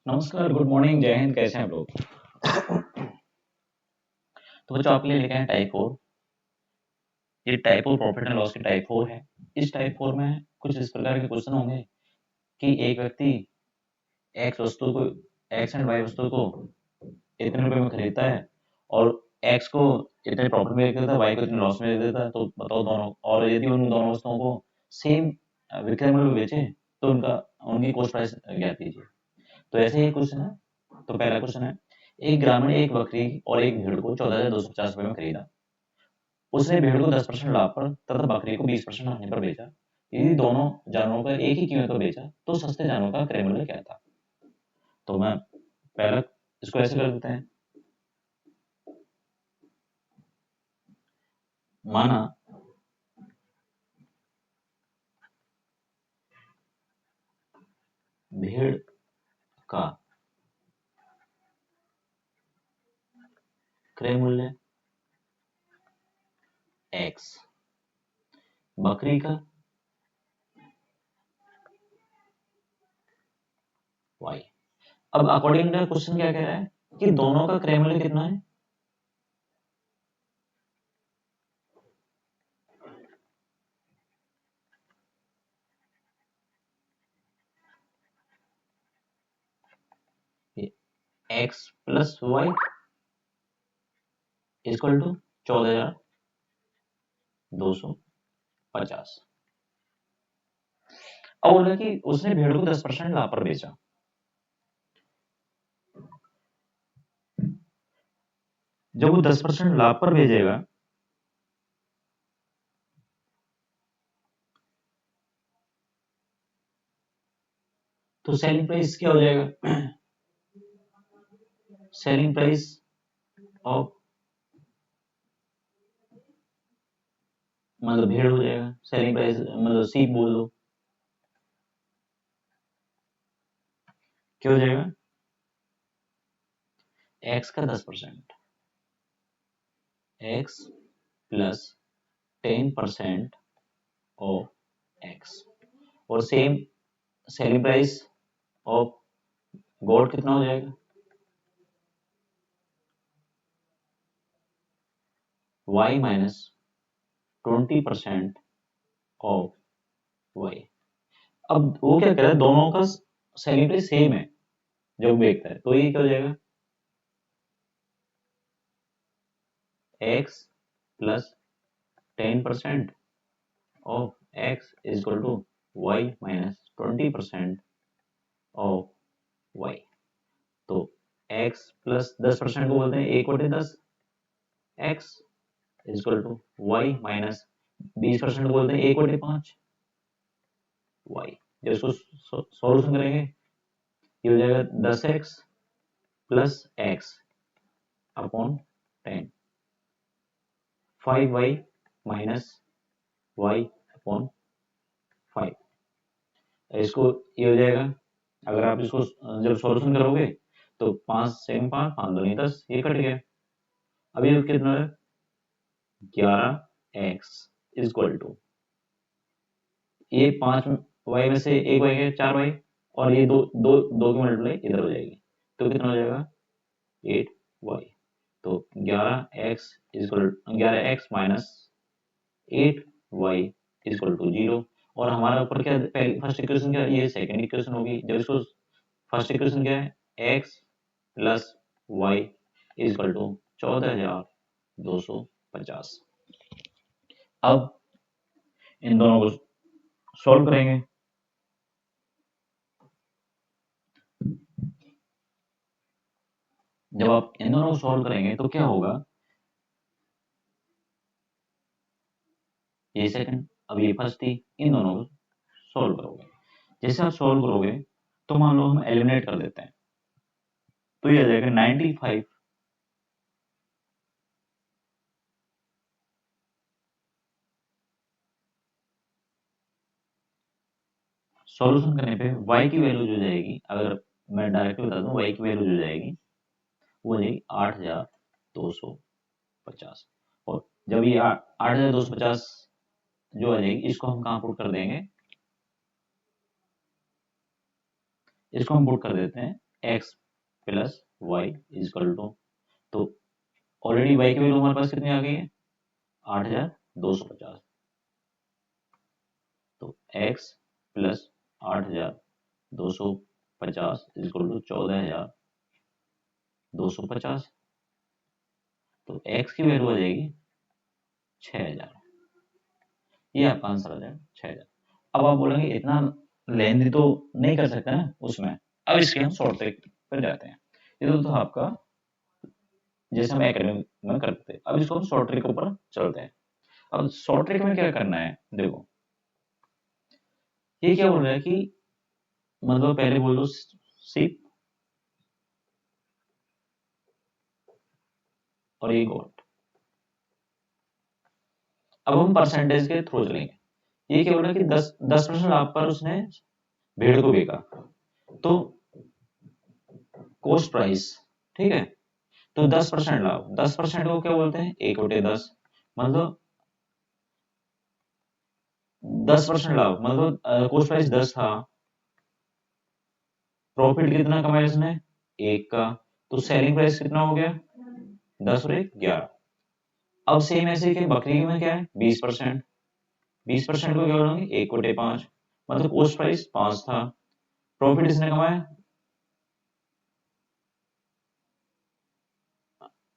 नमस्कार, good morning, जय हिंद। कैसे हैं आप लोग? तो बच्चों आपके लिए लेके आए टाइप 4। ये टाइप 4 प्रॉफिट एंड लॉस की टाइप 4 है। इस टाइप 4 में कुछ इस प्रकार के क्वेश्चन होंगे कि एक व्यक्ति एक्स वस्तु को एक्स एंड वाई वस्तु को इतने रुपए में खरीदता है और एक्स को इतने प्रॉफिट में दे देता है, वाई को इतने लॉस में दे देता है। तो बताओ दोनों, और यदि उन दोनों वस्तुओं को सेम विक्रय मूल्य में बेचे तो उनकी कॉस्ट प्राइस ज्ञात कीजिए। तो ऐसे ही क्वेश्चन है। तो पहला क्वेश्चन है, एक ग्रामीण एक बकरी और एक भेड़ को 14,250 रुपए में खरीदा। उसने भेड़ को 10% लाभ पर तथा बकरी को 20% हानि पर बेचा। यदि दोनों जानवरों को एक ही कीमत पर बेचा तो सस्ते जानवर का क्रय मूल्य क्या था? तो मैं पहला इसको ऐसे कर देते हैं। माना भेड़ का क्रय मूल्य x, बकरी का y। अब अकॉर्डिंग टू क्वेश्चन क्या कह रहा है कि दोनों का क्रय मूल्य कितना है? x plus Y equal to 14,250। अब बोला कि उसने भेड़ को 10% लाभ पर बेचा। जब वो 10% लाभ पर भेजेगा तो सेलिंग प्राइस क्या हो जाएगा? सेलिंग प्राइस ऑफ मतलब भेड़ हो जाएगा। सेलिंग प्राइस मतलब सी बोल दो, क्या हो जाएगा? एक्स का 10%, एक्स प्लस 10% ऑफ एक्स, और same selling price of gold कितना हो जाएगा? y minus 20% of y। अब वो क्या कर रहा है, दोनों का सेलिंग प्राइस सेम है जब बेचता है, तो ये क्या हो जाएगा? x plus 10% of x is equal to y minus 20% of y। तो x प्लस 10% को बोलते हैं 1/10, x is equal to y minus 20% को बोलते हैं 1/5 y। जब इसको सॉल्यूशन करेंगे ये हो जाएगा 10x plus x upon 10, 5y minus y upon 5। इसको ये हो जाएगा, अगर आप इसको जब सॉल्यूशन करोगे तो 5 से 5, 5 दूनी 10, ये कट गया। अब ये कितना है? 11x इज इक्वल टू, ये 5y में से एक y गया 4y, और ये दो की मल्टीप्लाई इधर हो जाएगी, तो कितना हो जाएगा? 8y। तो 11x minus 8y is equal to 0। और हमारा ऊपर क्या, पहली फर्स्ट इक्वेशन क्या, ये सेकंड इक्वेशन होगी। जब इसको फर्स्ट इक्वेशन क्या है, x plus Y is equal to 14,250। अब इन दोनों को सॉल्व करेंगे। जब आप इन दोनों को सॉल्व करेंगे तो क्या होगा, ये सेकंड, अब ये फर्स्ट थी, इन दोनों को सॉल्व करोगे। जैसे आप सॉल्व करोगे तो मान लो हम एलिमिनेट कर देते हैं, तो ये आ जाएगा 95। सॉल्यूशन करने पे y की वैल्यू जो जाएगी, अगर मैं डायरेक्टली बता दूं, y की वैल्यू जो जाएगी वो हो जाएगी 8,250। और जब ये 8,250 जो आ जाएगी, इसको हम कहाँ पुट कर देंगे? इसको हम पुट कर देते हैं X plus Y is equal to, तो ऑलरेडी वाई की वैल्यू हमारे पास कितनी आ गई है 8,250, तो x प्लस 8,250 इजकल टू 14,250, तो x की वैल्यू आ जाएगी 6,000। ये आपका आंसर आ जाएगा 6,000। अब आप बोलेंगे इतना लेंदी तो नहीं कर सकते ना उसमें, अब इसके हम शॉर्ट ट्रिक पर जाते हैं। ये तो आपका जैसे हम एकेडमिक में करते हैं, अब इसको हम शॉर्ट ट्रिक के ऊपर चलते हैं। अब शॉर्ट ट्रिक में क्या करना है, देखो ये क्या बोल रहा है कि मतलब पहले बोल दो सिप और ये गोट। अब हम परसेंटेज के थ्रू चलेंगे। ये क्या बोल रहा है कि 10% लाभ पर उसने भेड़ को बेचा, तो कॉस्ट प्राइस, ठीक है, तो 10% लाभ, 10% को क्या बोलते हैं 1/10, मतलब 10% लाभ मतलब कॉस्ट प्राइस 10 था, प्रॉफिट कितना कमाया इसने 1 का, तो सेलिंग प्राइस कितना हो गया 10 और 1 11। अब सेम ऐसे कि बकरी में क्या है 20%, 20% को क्या बोलोगे 1/5, मतलब कॉस्ट प्राइस 5 था, प्रॉफिट इसने कमाया,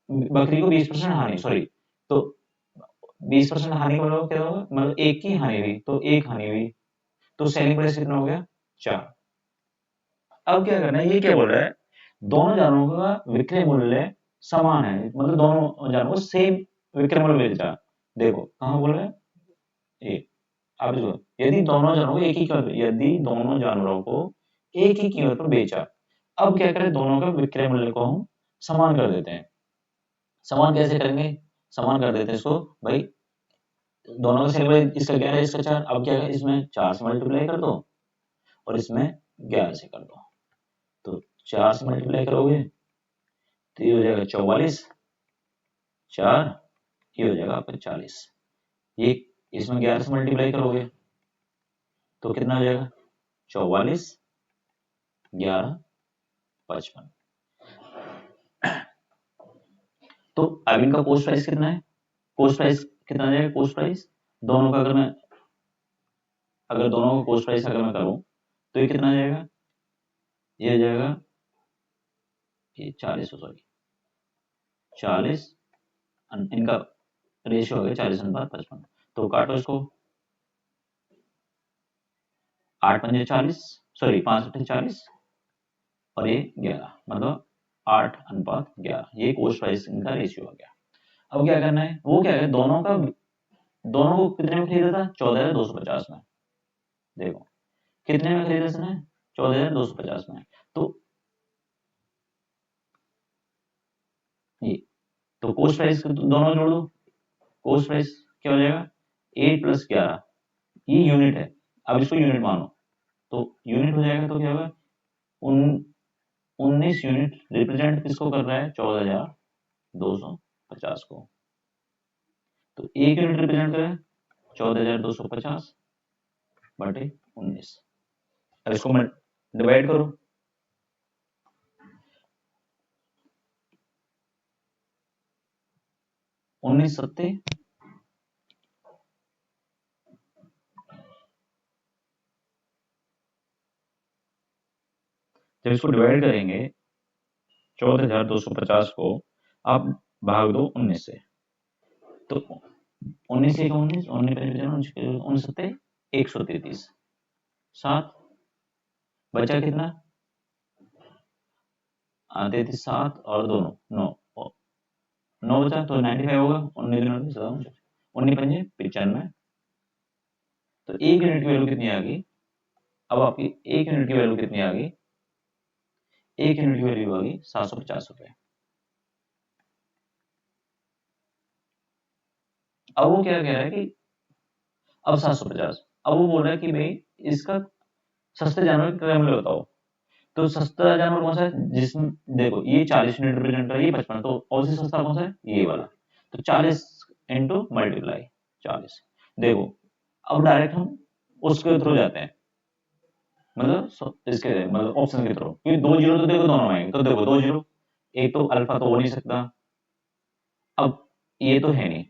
बकरी को 20% हानि, सॉरी, तो 20% हानि का मतलब क्या होगा, मतलब एक की हानि हुई तो एक हानि हुई, तो सेलिंग प्राइस कितना हो गया 4। अब क्या करना है, ये क्या बोल रहा है दोनों जानवरों का विक्रय मूल्य समान है, मतलब दोनों जानवरों को सेम विक्रय मूल्य बेचा। देखो कहाँ बोल रहा है ए, आप देखो यदि दोनों जानवरों को एक ही यदि दोनों जानवरों को एक ही कीमत पर बेचा, अब क्या करें दोनों का विक्रय मूल्य को हम समान कर देते हैं। समान कैसे करेंगे, समान कर देते हैं इसको भाई, दोनों का सेलिंग प्राइस इसका 11 इसका 4, अब क्या है इसमें 4 से मल्टीप्लाई कर दो और इसमें 11 से कर दो, तो 4 से मल्टीप्लाई करोगे तो ये हो जाएगा 44, 4 ये हो जाएगा आपका 40, ये इसमें 11 से मल्टीप्लाई करोगे तो कितना हो जाएगा 44, 11, 55। तो अब इनका कॉस्ट प्राइस कितना है, कॉस्ट प्राइस कितना आ जाएगा, कॉस्ट प्राइस दोनों का अगर मैं दोनों का कॉस्ट प्राइस अगर मैं करूं तो ये कितना आ जाएगा, ये आ जाएगा ये 40, सॉरी 40, इनका रेशियो हो गया 40:55, तो काटो इसको, 8×5 = 40, सॉरी 5×8 = 40 और ये 11, मतलब 8:11, ये कॉस्ट प्राइस इनका रेशियो हो गया। अब क्या करना है, वो क्या है दोनों को कितने में खरीदा था 14,250 में, देखो कितने में खरीदा इसने 14,250 में, तो ये तो कॉस्ट प्राइस दोनों जोड़ दो, कॉस्ट प्राइस क्या हो जाएगा 8 + 11, ये यूनिट है, अब इसको यूनिट मानो, तो यूनिट हो जाएगा, तो क्या होगा 19 यूनिट रिप्रेजेंट किसको कर रहा है 14,250 को, तो एक यूनिट रिप्रेजेंट कर रहा है 14,250 बटे 19। अब इसको डिवाइड करो, 19 सत्ते, जब इसको डिवाइड करेंगे 14,250 को आप भाग दो 19 से, तो 19 से 19, 19 सत्ते 133, 7 बचा कितना 33, 7 और दोनों 9, 9 बचा तो 95 होगा, 19 पंजे 95, तो एक यूनिट की वैल्यू कितनी आ गई, अब आपकी एक यूनिट की वैल्यू कितनी आ गई, एक यूनिट की वैल्यू आ गई 750 रुपए। अब वो क्या कह रहा है कि अब 750, अब वो बोल रहा है कि भाई इसका सस्ते जानवर का मूल्य बताओ, तो सस्ता जानवर कौन सा है जिसमें देखो ये 40 यूनिट रिप्रेजेंट कर रहा है, ये 55, तो और से सस्ता कौन सा है ये वाला, तो 40 इंटू मल्टीप्लाई 40, देखो अब डायरेक्ट हम उसके थ्रू जाते हैं, मतलब इसके मतलब ऑप्शन की तरफ, क्योंकि 2 जीरो तो देखो दोनों में आएंगे, तो देखो 2 जीरो, एक तो अल्फा तो हो नहीं सकता, अब ये तो है नहीं,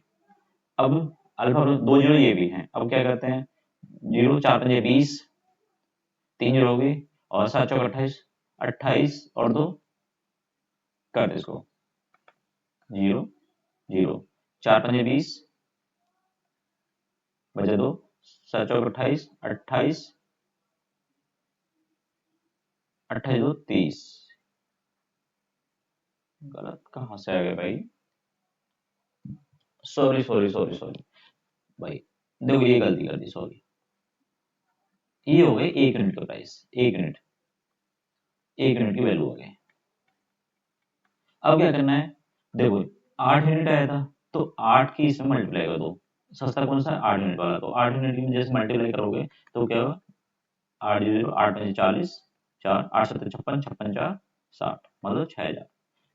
अब अल्फा 2 जीरो ये भी है, अब क्या करते हैं, जीरो 4 पंजे 20, 3 जीरो हो गई, और 7 चौक 28, 28 और 2 कर दे इसको, जीरो जीरो, 4 पंजे 20 बचे 2, 7 चौक 28, 28 28 2 30, गलत कहाँ से आ गया भाई, सॉरी सॉरी सॉरी सॉरी भाई, देखो ये गलती कर दी, सॉरी, ये हो गए 1 यूनिट का प्राइस, 1 यूनिट, 1 यूनिट की वैल्यू हो गई। अब क्या करना है, देखो 8 यूनिट आया था, तो 8 की इसमें मल्टीप्लाई कर दो, सस्ता कौन सा है, 8 यूनिट वाला, तो 8 यूनिट की जैसे मल्टीप्लाई करोगे तो क्या होगा, 8 जीरो 8 पंजे 40, 4 8 सत्तर 56, 56 4 60, मतलब 6000,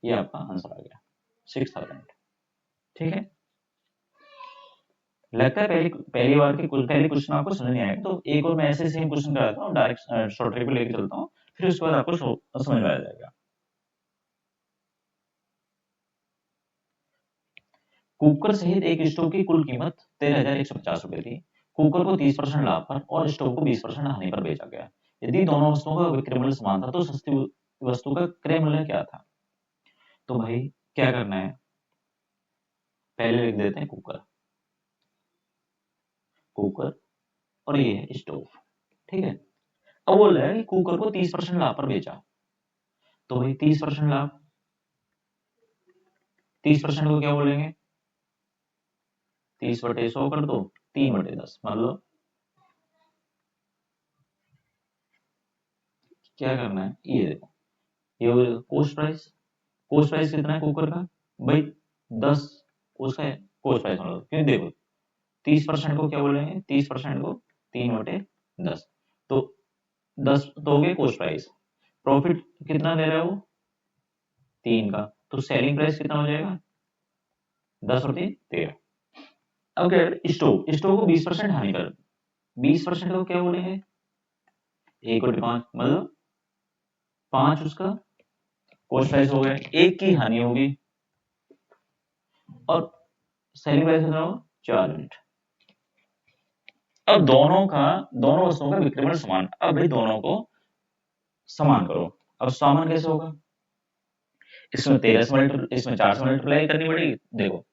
ये आपका आंसर आ गया 6000। ठीक है, लगता है पहली पहली बार के कुछ पहले क्वेश्चन आपको समझ नहीं आएगा, तो एक और मैं ऐसे सेम क्वेश्चन कराता हूँ, डायरेक्ट शॉर्ट ट्रिक पे लेके चलता हूँ, फिर उसके बाद आपको समझ में आ जाएगा। कुकर सहित एक स्टोव की कुल कीमत 13,150 रुपए थी। कुकर को 30% लाभ पर और स्टोव को 20% हानि पर बेचा गया। यदि दोनों वस्तुओं का विक्रय मूल्य समान था तो सस्ती वस्तु का क्रय मूल्य क्या था। तो भाई क्या करना है, पहले लिख देते हैं कुकर, कुकर और ये है स्टोव। ठीक है, अब बोल रहा है कि कुकर को 30% लाभ पर बेचा, तो भाई 30% लाभ, 30% को क्या बोलेंगे, 30/100 कर दो, 3/10, मतलब क्या करना है, ये देखो, ये कोस्ट प्राइस, कोस्ट प्राइस कितना है कुकर का भाई, 10, उसका कोस्ट प्राइस मतलब, क्योंकि देखो 30% को क्या बोलेंगे, 30% को 3/10, तो 10 तो हो गए कोस्ट प्राइस, प्रॉफिट कितना दे रहा है वो 3 का, तो सेलिंग प्राइस कितना हो जाएगा, 10/13। अब क्या स्टोव, स्टोव को 20% हानि कर, 20% को क्या बोलेंगे, 1/5, मतलब 5 उसका कोस्ट प्राइस हो गया, 1 की हानि होगी, और सेलिंग प्राइस कितना होगा 4 यूनिट। अब दोनों वस्तुओं का विक्रय मूल्य समान, अब भाई दोनों को समान करो, अब समान कैसे होगा, इसमें 13 से इसमें 4 से मल्टीप्लाई करनी पड़ेगी, देखो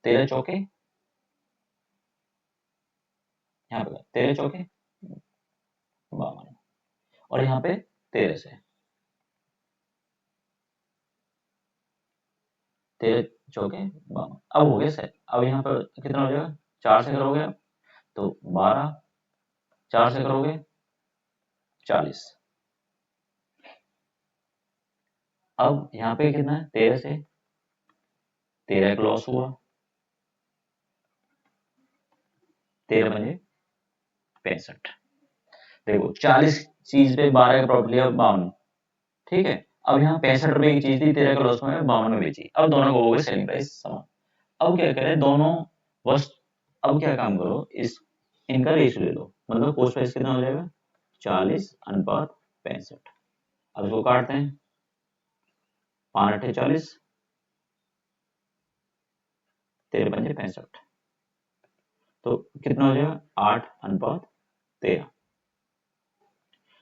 13 चौके, यहाँ पे 13 चौके 52, और यहाँ पे 13 से, 13 चौके 52, अब हो गया सेट, अब यहाँ पर कितना हो जाएगा, 4 से करोगे तो 12, 4 से करोगे 40, अब यहाँ पे कितना है, 13 से, 13 का लॉस हुआ, 13 पंजे 65, देखो 40 चीज पे 12 का प्रॉफिट लिया 52, ठीक है, अब यहाँ 65 रुपए की चीज थी, 13 का लॉस में 52 में बेची, अब दोनों को हो गए सेलिंग प्राइस समान। अब क्या करें, दोनों वस्तु, अब क्या काम करो, इस इनका रेशियो ले लो, मतलब कोस्ट प्राइस कितना हो जाएगा 40/65, अब इसको काटते हैं, 5×8 = 40, 13×5 = 65, तो कितना हो जाएगा 8/13,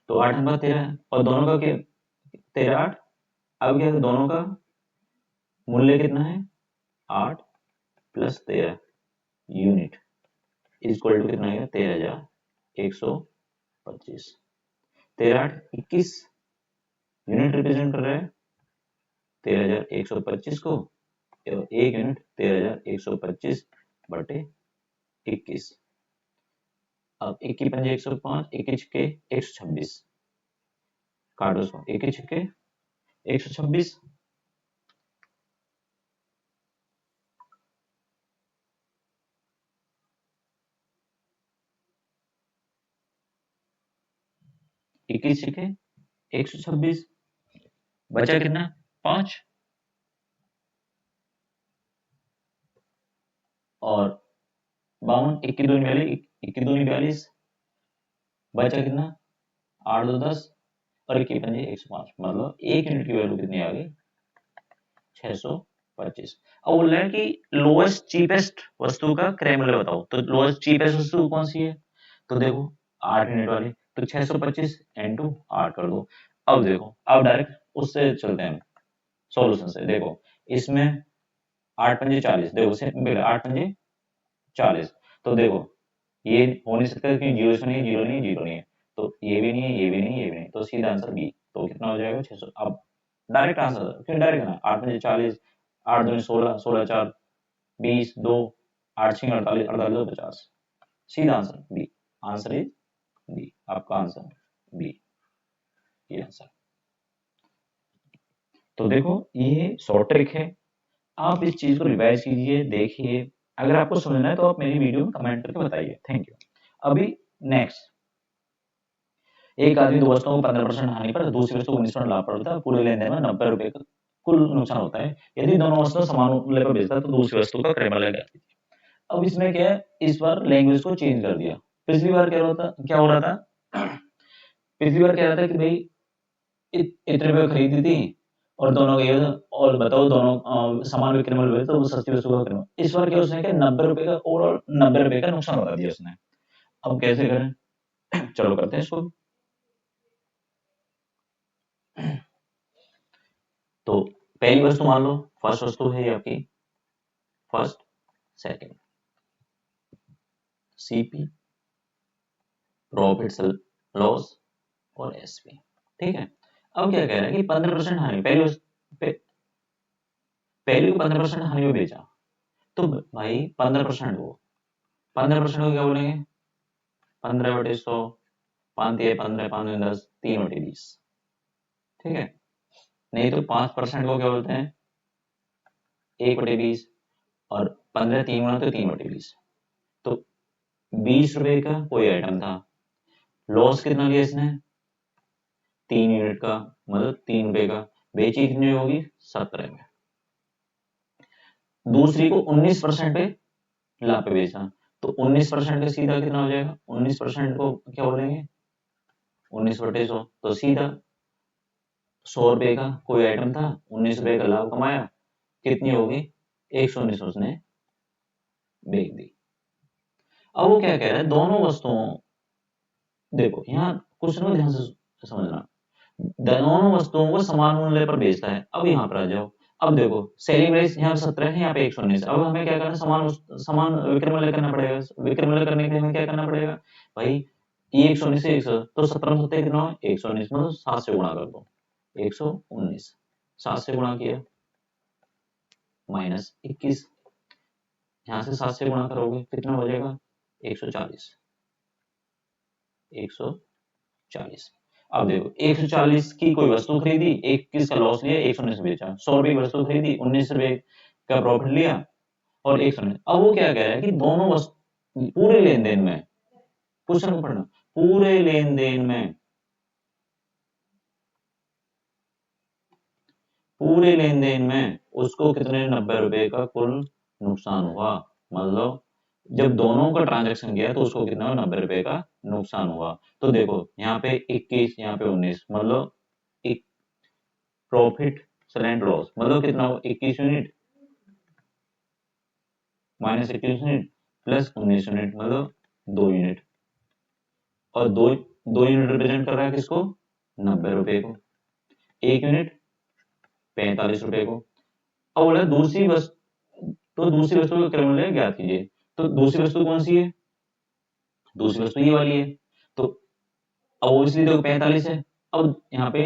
तो 8/13 है, और दोनों का क्या, 13 8, अब क्या दोनों का मूल्य कितना है 8 + 13 यूनिट इक्वल टू कितना आएगा 13,125, 13 8 21 यूनिट रिप्रेजेंट कर रहा है 13,125 को, एक यूनिट 13,125/21, अब 21 पंजे 105, 21 छक्के 126, काटो उसको, 21 छक्के 126, 21 छक्के 126, बचा कितना 5, और 52, 21 दूनी 42, 21 दूनी 42, बचा कितना 8 2 10 और 1 पंजे 105, मतलब 1 यूनिट की वैल्यू कितनी आ गई 625। अब बोल रहा है कि लोएस्ट चीपेस्ट वस्तु का क्रय मूल्य बताओ, तो लोएस्ट चीपेस्ट वस्तु कौन सी है, तो देखो 8 यूनिट वाली, तो 625 इंटू 8 कर दो। अब देखो, अब डायरेक्ट उससे चलते हैं सॉल्यूशन से। देखो इसमें 8 पंजे 40, देखो सिंपल 8 पंजे 40, तो देखो ये हो नहीं सकता क्योंकि जीरो से नहीं, जीरो नहीं, जीरो नहीं है, तो ये भी नहीं है, ये भी नहीं, ये भी नहीं, तो सीधा आंसर बी। तो कितना हो जाएगा 600। अब डायरेक्ट आंसर क्यों डायरेक्ट ना, 8 पंजे 40, 8 दूनी 16, 16 4 20, 2 8 6 48, 48 2 50, सीधा answer B. Answer is B, आपका आंसर बी, ये आंसर। तो देखो ये शॉर्ट ट्रिक है, आप इस चीज को रिवाइज कीजिए, देखिए, अगर आपको समझना है तो आप मेरी वीडियो में कमेंट करके बताइए। Thank you. अभी नेक्स्ट, एक आदमी दो वस्तुओं को 15% हानि पर दूसरी वस्तु को 19% लाभ पर होता है, पूरे लेन देन में 90 रुपए का कुल नुकसान होता है। यदि दोनों वस्तुएं समान मूल्य पर बेचता है तो दूसरी वस्तु का क्रय मूल्य क्या है। अब इसमें क्या है, इस बार लैंग्वेज को चेंज कर दिया। पिछली बार क्या हो रहा था पिछली बार कह रहा था कि भाई इतने रुपए खरीदी थी और दोनों के, और बताओ दोनों समान विक्रय मूल्य हुए तो वो सस्ती वस्तु का क्रय। इस बार क्या उसने क्या 90 रुपए का ओवरऑल 90 रुपए का नुकसान बता दिया उसने। अब कैसे करें, चलो करते हैं इसको। तो पहली वस्तु मान लो, फर्स्ट वस्तु है ये आपकी, first second CP, profit loss और एसपी, ठीक है। अब क्या कह रहा है कि 15% हानि, पहली को 15% हानि में बेचा, तो भाई 15% को 15% को क्या बोलेंगे 15/100, 5 3 15, 5 10, 3/20, ठीक है। नहीं तो 5% को क्या बोलते हैं 1/20, और 15 3 गुना तो 3/20। तो 20 रुपए का कोई आइटम था, लॉस कितना लिया इसने 3 यूनिट का, मतलब 3 रुपए का, बेची कितनी होगी 17 में। दूसरी को 19% पे लाभ पे बेचा, तो 19% का सीधा कितना हो जाएगा, 19% को क्या बोलेंगे 19/100, तो सीधा 100 रुपए का कोई आइटम था, 19 रुपए का लाभ कमाया, कितनी होगी 119 उसने बेच दी। अब वो क्या कह रहा है, दोनों वस्तुओं, देखो यहाँ क्वेश्चन को ध्यान से समझना, दोनों वस्तुओं को समान मूल्य पर बेचता है। अब यहाँ पर आ जाओ, अब देखो सेलिंग प्राइस यहाँ 17 है, यहाँ पे 119। अब हमें क्या करना है, समान विक्रय मूल्य करना पड़ेगा। विक्रय मूल्य करने के लिए हमें क्या करना पड़ेगा भाई, ये 119 से 100, तो 17 में 17 कितना हो 119, मतलब 7 से गुणा कर दो, 119 7 से गुणा किया माइनस 21, यहाँ से 7 से गुणा करोगे कितना हो जाएगा 140, 140। अब देखो 140 की कोई वस्तु खरीदी, 21 का लॉस लिया, 119 बेचा, 100 रुपए की वस्तु खरीदी, 19 रुपए का प्रॉफिट लिया और 119। अब वो क्या कह रहा है कि दोनों वस्तु पूरे लेन देन में, क्वेश्चन को पढ़ना, पूरे लेन देन में, पूरे लेन देन में उसको कितने 90 रुपए का कुल नुकसान हुआ। मतलब जब दोनों का ट्रांजैक्शन किया तो उसको कितना 90 रुपए का नुकसान हुआ। तो देखो यहाँ पे 21, यहाँ पे 19, मतलब एक प्रॉफिट एंड लॉस, मतलब कितना हो 21 unit minus 21 unit plus 19 unit, मतलब 2 यूनिट, और दो यूनिट रिप्रेजेंट कर रहा है किसको 90 रुपए को, 1 यूनिट 45 रुपए को। अब बोला दूसरी वस्तु, तो दूसरी वस्तु का क्रय मूल्य ज्ञात कीजिए। तो दूसरी वस्तु कौन सी है, दूसरी वस्तु ये वाली है, तो अब ओब्वियसली देखो 45 है, अब यहाँ पे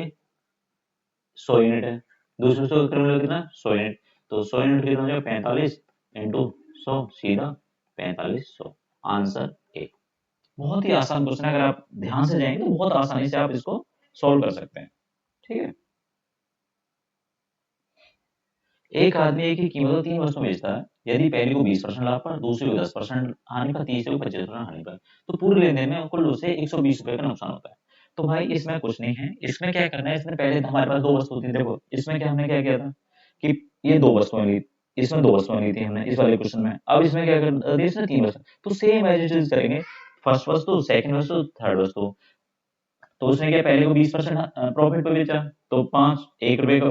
100 यूनिट है, दूसरी वस्तु का क्रय मूल्य कितना 100 यूनिट, तो 100 यूनिट कितना हो जाएगा 45 इंटू 100, सीधा 4500, आंसर ए। बहुत ही आसान क्वेश्चन है, अगर आप ध्यान से जाएंगे तो बहुत आसानी से आप इसको सॉल्व कर सकते हैं, ठीक है। एक आदमी एक ही कीमत 3 वस्तु बेचता है, यदि पहली को 20% लाभ पर, दूसरी को 10% हानि पर, तीसरी को 25% हानि पर, तो पूरे लेन देन में कुल उसे 120 रुपए का नुकसान होता है। तो भाई इसमें कुछ नहीं है, इसमें क्या करना है, इसमें पहले हमारे पास 2 वस्तु थी, देखो इसमें क्या हमने क्या किया था कि ये 2 वस्तुएं ली, इसमें 2 वस्तुएं ली थी हमने इस वाले क्वेश्चन में, अब इसमें क्या कर दिया इसमें 3 वस्तु, तो सेम एज इट इज करेंगे, फर्स्ट वस्तु, सेकंड वस्तु, थर्ड वस्तु। तो उसने क्या पहले को 20% प्रॉफिट पे बेचा, तो 1 रुपए का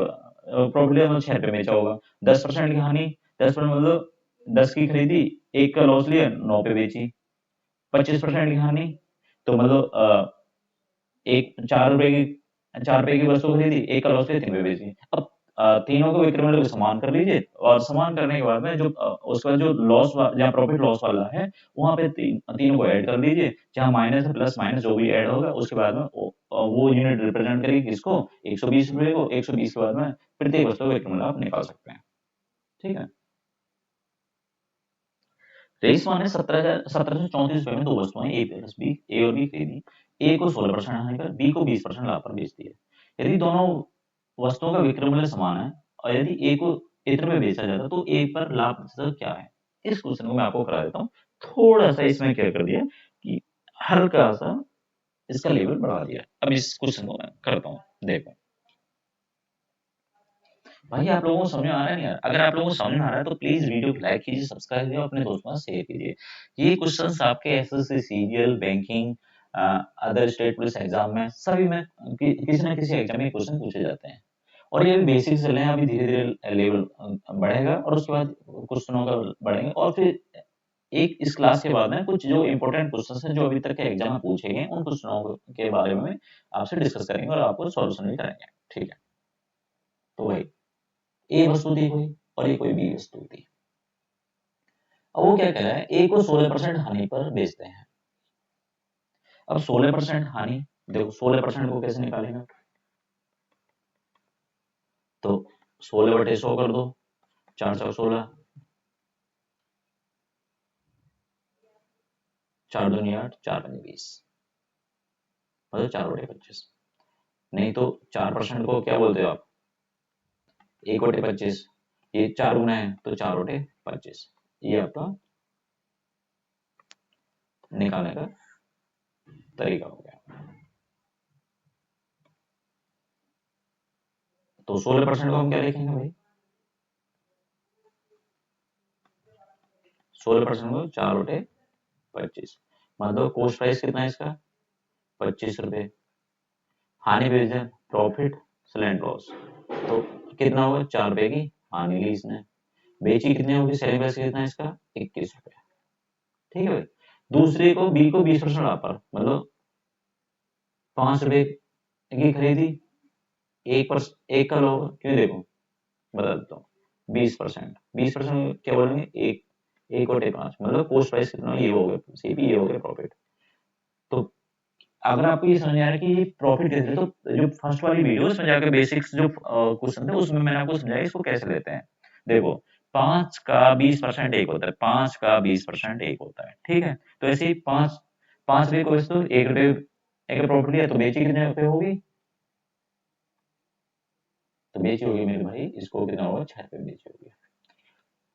प्रॉफिट है, मतलब 6 रुपए बेचा होगा। 10% की हानि, 10% मतलब 10 की खरीदी, 1 का लॉस लिया, 9 पे बेची। 25% की हानि, तो मतलब एक 4 रुपए की वस्तु खरीदी, 1 का लॉस लिया, 3 पे बेची। अब तीनों को विक्रय मूल्य को समान कर लीजिए, और समान करने के बाद में जो उसका जो लॉस जहाँ प्रॉफिट लॉस वाला है, वहां पे तीनों को ऐड कर लीजिए, जहाँ माइनस है प्लस माइनस जो भी ऐड होगा, उसके बाद में वो यूनिट रिप्रेजेंट करेगी किसको, 120 रुपए को। 120 के बाद में प्रत्येक वस्तु का विक्रय मूल्य आप निकाल सकते हैं। ठीक है। रईस ने 1734 रुपए में 2 वस्तुएं ए प्लस बी, ए और बी खरीदी। ए को 16% हानि पर, बी को 20% लाभ पर बेच दिया। यदि दोनों वस्तुओं का विक्रय मूल्य समान है, और यदि ए को इतने में बेचा जाता, तो ए पर लाभ प्रतिशत क्या है? इस क्वेश्चन को मैं आपको करा देता हूँ। थोड़ा सा इसमें क्या कर दिया कि हल्का सा इसका लेवल बढ़ा दिया। अब इस क्वेश्चन को मैं करता हूँ, देखो भाई आप लोगों को समझ में आ रहा है नहीं यार? अगर आप लोगों को समझ में आ रहा है तो प्लीज वीडियो को लाइक कीजिए, सब्सक्राइब कीजिए, अपने दोस्तों के साथ शेयर कीजिए। ये क्वेश्चंस आपके SSC, CGL, banking, other state police exam में, सभी में किसी न किसी एग्जाम में क्वेश्चन पूछे जाते हैं। और ये बेसिक चल रहे हैं, अभी धीरे धीरे लेवल बढ़ेगा, और उसके बाद क्वेश्चनों का बढ़ेंगे, और फिर एक इस क्लास के बाद में कुछ जो इंपॉर्टेंट क्वेश्चन हैं जो अभी तक के एग्जाम में पूछे गए, उन क्वेश्चनों के बारे में आपसे डिस्कस करेंगे और आपको सॉल्यूशन भी करेंगे। ठीक है, तो भाई ए वस्तु थी कोई, और ये कोई बी वस्तु थी। अब वो क्या कह रहा है, ए को 16% हानि पर बेचते हैं। अब 16% हानि, देखो 16% को कैसे निकालेंगे, तो 16/100 कर दो, 4/16, 4×2 8, 4×5 20, मतलब 4/25। नहीं तो 4% को क्या बोलते हो आप, 1/25। ये 4 गुना है तो 4/25। ये आपका निकालने का तरीका हो गया। तो 16% को हम क्या लिखेंगे भाई, 16% को 4/25, मतलब कॉस्ट प्राइस कितना है इसका, 25 रुपए। हानि डिवीजन प्रॉफिट स्लैंड लॉस, तो कितना होगा, 4 रुपए की हानि ली इसने। बेची कितनी होगी, सेलिंग प्राइस कितना है इसका, 21 रुपए। ठीक है भाई। दूसरे को बी को 20% ऑफर, मतलब 5 रुपए की खरीदी, 1 का लोग क्यों, देखो बता देता हूँ, 20%, 20% क्या बोलेंगे, 1/5, मतलब पोस्ट प्राइस कितना, ये हो गया सीपी, ये हो गया प्रॉफिट। तो अगर आपको ये समझ आ रहा है कि ये प्रॉफिट कैसे, तो जो फर्स्ट वाली वीडियो उसमें जाकर बेसिक्स जो क्वेश्चन थे उसमें मैंने आपको समझाया इसको कैसे लेते हैं। देखो 5 का 20% एक होता है, 5 का 20% एक होता है। ठीक है, तो ऐसे ही 5 रुपए को वस्तु 1 रुपए एक प्रॉपर्टी है, तो बेची कितने रुपए होगी, तो बेची होगी मेरे भाई, इसको कितना होगा, 6 रुपए बेची होगी।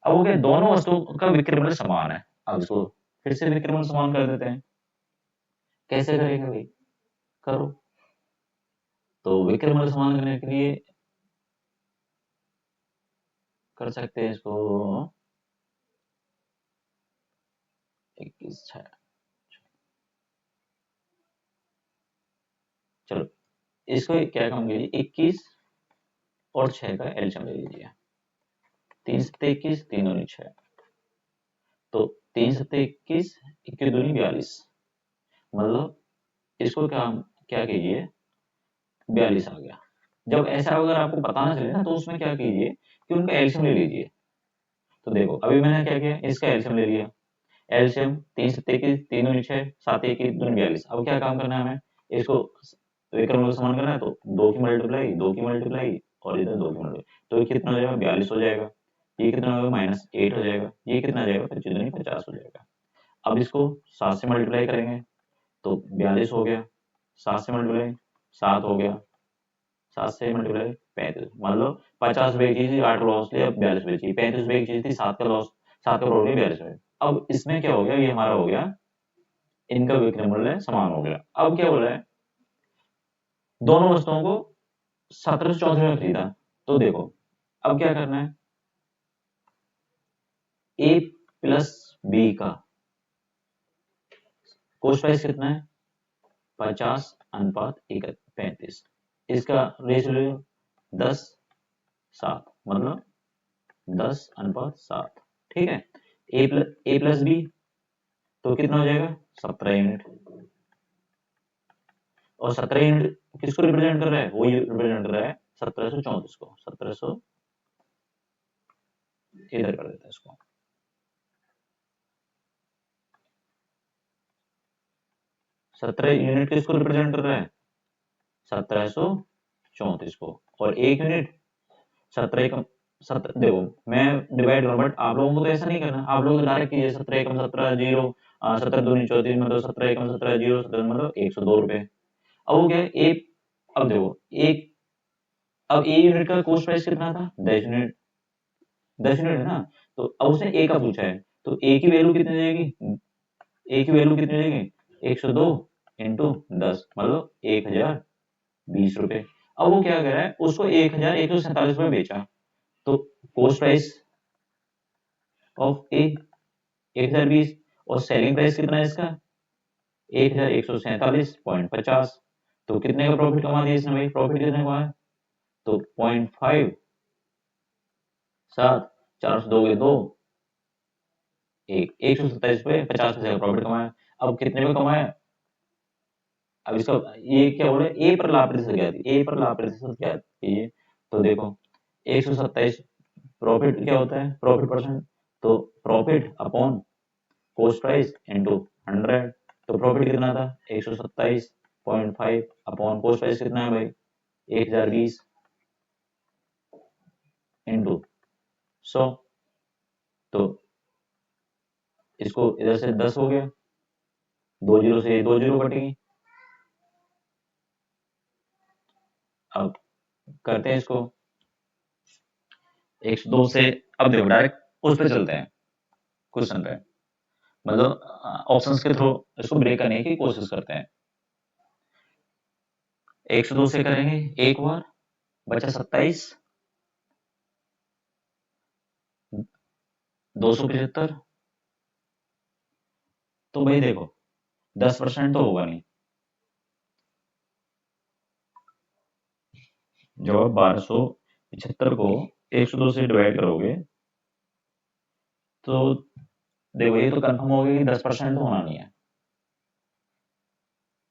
अब हो गया, दोनों वस्तुओं का विक्रय मूल्य समान है। अब इसको फिर से विक्रय मूल्य समान कर देते हैं। कैसे करेंगे भाई, करो। तो विक्रय मूल्य समान करने के लिए कर सकते हैं इसको, 21 6, चलो इसको क्या काम कीजिए, 21 और 6 का एलसीएम ले लीजिए, 3 7 21, 3 6, तो 3 7 21, 21 42, मतलब इसको क्या क्या कीजिए, 42 आ गया। जब ऐसा अगर आपको पता ना चले ना, तो उसमें क्या कीजिए कि उनका एलसीएम ले लीजिए। तो देखो अभी मैंने क्या किया, इसका एलसीएम ले लिया, एलसीएम 3 7 21, 3 6, 7 21 42। अब क्या काम करना है हमें, इसको विक्रम मूल्य समान करना है, तो 2 की मल्टीप्लाई और इधर 2 की मल्टीप्लाई, तो ये कितना हो जाएगा, 42 हो जाएगा। ये कितना होगा, -8 हो जाएगा। ये कितना आ जाएगा, 25 हो जाएगा। अब इसको 7 से मल्टीप्लाई करेंगे, तो 42 हो गया, 7 से मल्टीप्लाई 7 हो गया, 7 से मल्टीप्लाई 35, मतलब 50 बेची थी, 8 लॉस लिया, 42 बेची, 35 बेची थी, 7 का लॉस, 7 का प्रॉफिट, 42 में। अब इसमें क्या हो गया, ये हमारा हो गया, इनका विक्रय मूल्य समान हो गया। अब क्या बोला है, दोनों वस्तुओं को 1734 में खरीदा, तो देखो अब क्या करना है, ए प्लस बी का कॉस्ट प्राइस कितना है, 50 अनुपात 35। इसका रेशियो 10:7, मतलब 10:7। ठीक है। ए प्लस बी तो कितना हो जाएगा 17 यूनिट। और 17 यूनिट किसको रिप्रेजेंट कर रहा है, वो रिप्रेजेंट कर रहा है 1734 को। 1700 इधर कर देते हैं इसको। 17 यूनिट किसको रिप्रेजेंट कर रहा है 1734 को। और एक यूनिट 17 एकम 17, देखो मैं डिवाइड करूँ बट आप लोगों को तो ऐसा नहीं करना, आप लोग डायरेक्ट कीजिए 17 एकम 17 जीरो 17 दूनी 34 मतलब 17 एकम 17 जीरो 17 मतलब 102 रुपए। अब वो क्या है एक, अब देखो एक, अब ए यूनिट का कॉस्ट प्राइस कितना था 10 यूनिट, 10 यूनिट है ना। तो अब उसने ए का पूछा है तो ए की वैल्यू कितनी जाएगी, ए की वैल्यू कितनी जाएगी 102 इंटू 10 मतलब 1020 रुपए। अब वो क्या कर रहा है उसको 1147 रुपए बेचा, तो कॉस्ट प्राइस ऑफ ए 1020 और सेलिंग प्राइस कितना है इसका 1147.50। तो कितने का प्रॉफिट कमा दिया इसने भाई, प्रॉफिट कितने कमाया तो 0.5 7 4 से 2 2 127.50 का प्रॉफिट कमाया। अब कितने में कमाया, अब इसका ये क्या बोले ए पर लाभ प्रतिशत क्या थी, ए पर लाभ प्रतिशत क्या है, तो देखो 127 प्रॉफिट क्या होता है प्रॉफिट परसेंट, तो profit upon cost price into 100। तो प्रॉफिट कितना था 127.5 अपॉन कॉस्ट प्राइस कितना है भाई 1020 इंटू 100। तो इसको इधर से 10 हो गया, 2 जीरो से 2 जीरो कटेगी। अब करते हैं इसको 102 से, अब देखो डायरेक्ट उस पे चलते हैं क्वेश्चन पे, मतलब ऑप्शंस के थ्रू इसको ब्रेक करने की कोशिश करते हैं। 102 से करेंगे एक बार, बचा 27, 275। तो भाई देखो 10% तो होगा नहीं, जब आप 1275 को 102 से डिवाइड करोगे तो देखो ये तो कंफर्म हो गया कि 10% तो होना नहीं है।